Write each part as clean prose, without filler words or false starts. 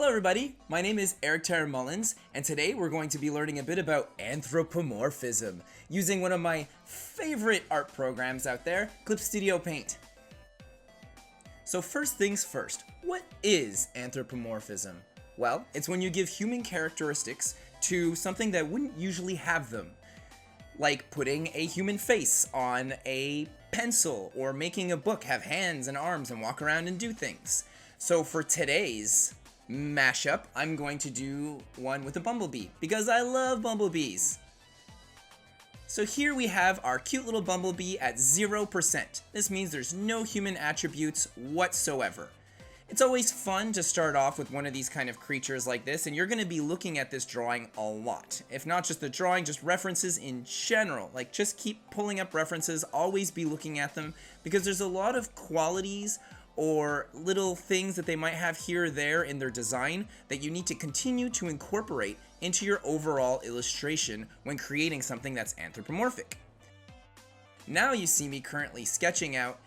Hello everybody, my name is Eric Tara Mullins, and today we're going to be learning a bit about anthropomorphism, using one of my favorite art programs out there, Clip Studio Paint. So first things first, what is anthropomorphism? Well, it's when you give human characteristics to something that wouldn't usually have them, like putting a human face on a pencil, or making a book have hands and arms and walk around and do things. So for today's mashup, I'm going to do one with a bumblebee, because I love bumblebees. So here we have our cute little bumblebee at 0%. This means there's no human attributes whatsoever. It's always fun to start off with one of these kind of creatures like this, and you're going to be looking at this drawing a lot. If not just the drawing, just references in general. Like, just keep pulling up references, always be looking at them, because there's a lot of qualities or little things that they might have here or there in their design that you need to continue to incorporate into your overall illustration when creating something that's anthropomorphic. Now you see me currently sketching out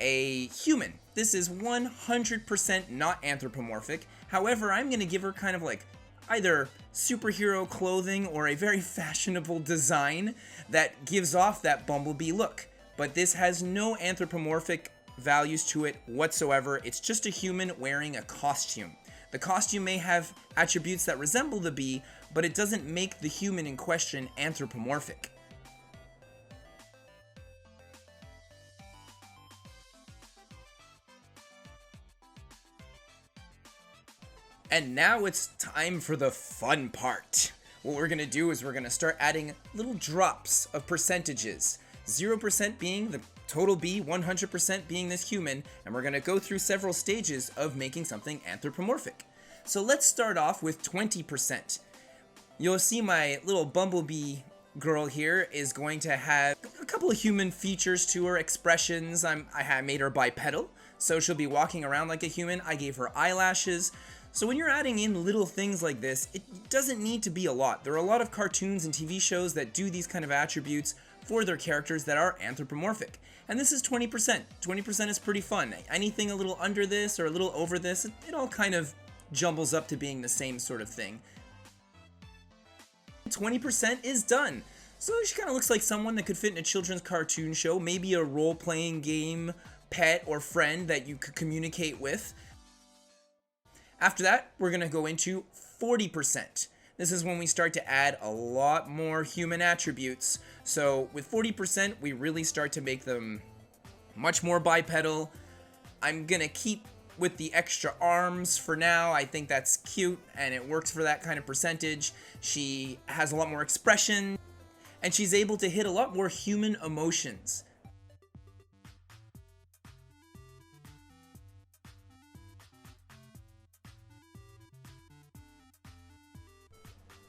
a human. This is 100% not anthropomorphic. However, I'm going to give her kind of like either superhero clothing or a very fashionable design that gives off that bumblebee look. But this has no anthropomorphic values to it whatsoever. It's just a human wearing a costume. The costume may have attributes that resemble the bee, but it doesn't make the human in question anthropomorphic. And now it's time for the fun part. What we're going to do is we're going to start adding little drops of percentages. 0% being the total bee, 100% being this human, and we're going to go through several stages of making something anthropomorphic. So let's start off with 20%. You'll see my little bumblebee girl here is going to have a couple of human features to her, expressions. I made her bipedal, so she'll be walking around like a human. I gave her eyelashes. So when you're adding in little things like this, it doesn't need to be a lot. There are a lot of cartoons and TV shows that do these kind of attributes for their characters that are anthropomorphic. And this is 20%. 20% is pretty fun. Anything a little under this or a little over this, it all kind of jumbles up to being the same sort of thing. 20% is done. So she kind of looks like someone that could fit in a children's cartoon show, maybe a role-playing game, pet, or friend that you could communicate with. After that, we're going to go into 40%. This is when we start to add a lot more human attributes. So with 40%, we really start to make them much more bipedal. I'm going to keep with the extra arms for now. I think that's cute and it works for that kind of percentage. She has a lot more expression and she's able to hit a lot more human emotions.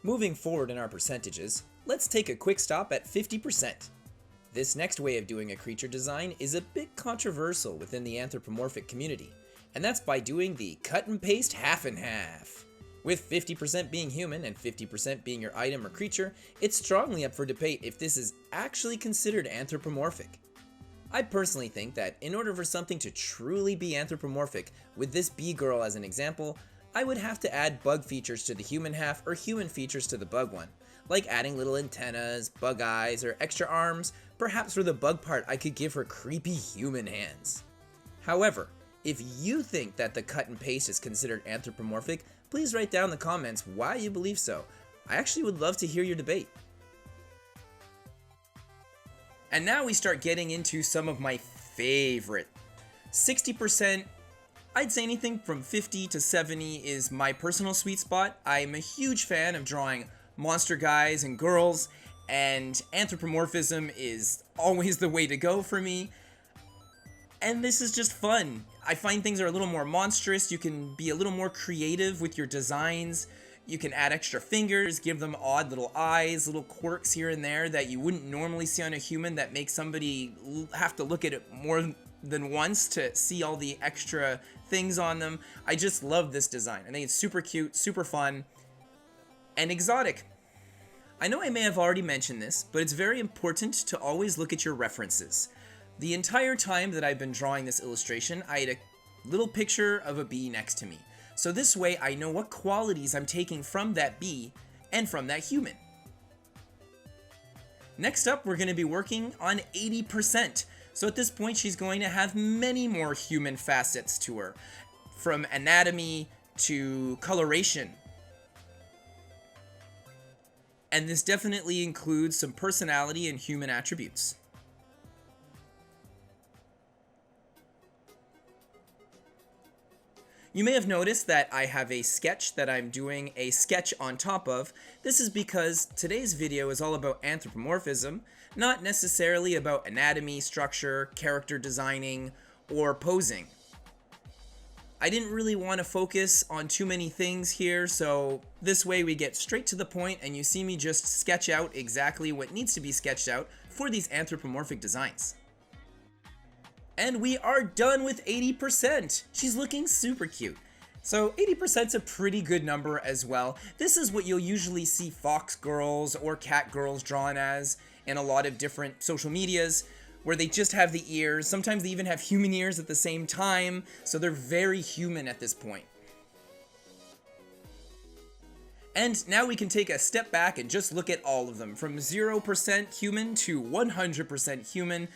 Moving forward in our percentages, let's take a quick stop at 50%. This next way of doing a creature design is a bit controversial within the anthropomorphic community, and that's by doing the cut and paste half and half. With 50% being human and 50% being your item or creature, it's strongly up for debate if this is actually considered anthropomorphic. I personally think that in order for something to truly be anthropomorphic, with this bee girl as an example, I would have to add bug features to the human half or human features to the bug one, like adding little antennas, bug eyes, or extra arms. Perhaps for the bug part I could give her creepy human hands. However, if you think that the cut and paste is considered anthropomorphic, please write down in the comments why you believe so. I actually would love to hear your debate. And now we start getting into some of my favorite. 60%, I'd say anything from 50 to 70 is my personal sweet spot. I'm a huge fan of drawing monster guys and girls, and anthropomorphism is always the way to go for me. And this is just fun. I find things are a little more monstrous. You can be a little more creative with your designs. You can add extra fingers, give them odd little eyes, little quirks here and there that you wouldn't normally see on a human that make somebody have to look at it more than once to see all the extra things on them. I just love this design. I think it's super cute, super fun, and exotic. I know I may have already mentioned this, but it's very important to always look at your references. The entire time that I've been drawing this illustration, I had a little picture of a bee next to me. So this way I know what qualities I'm taking from that bee and from that human. Next up, we're going to be working on 80%. So at this point, she's going to have many more human facets to her, from anatomy to coloration. And this definitely includes some personality and human attributes. You may have noticed that I have a sketch that I'm doing a sketch on top of. This is because today's video is all about anthropomorphism, not necessarily about anatomy, structure, character designing, or posing. I didn't really want to focus on too many things here, so this way we get straight to the point and you see me just sketch out exactly what needs to be sketched out for these anthropomorphic designs. And we are done with 80%. She's looking super cute. So 80% is a pretty good number as well. This is what you'll usually see fox girls or cat girls drawn as in a lot of different social medias, where they just have the ears. Sometimes they even have human ears at the same time, so they're very human at this point. And now we can take a step back and just look at all of them, from 0% human to 100% human,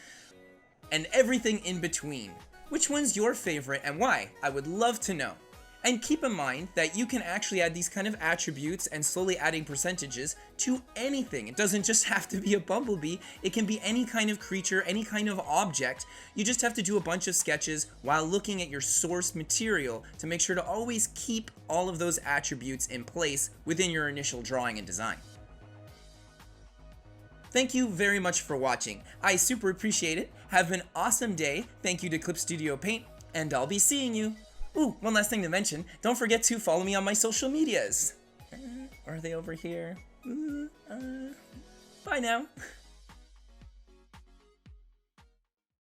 and everything in between. Which one's your favorite and why? I would love to know. And keep in mind that you can actually add these kind of attributes and slowly adding percentages to anything. It doesn't just have to be a bumblebee, it can be any kind of creature, any kind of object. You just have to do a bunch of sketches while looking at your source material to make sure to always keep all of those attributes in place within your initial drawing and design. Thank you very much for watching. I super appreciate it. Have an awesome day. Thank you to Clip Studio Paint, and I'll be seeing you. Ooh, one last thing to mention. Don't forget to follow me on my social medias. Are they over here? Bye now.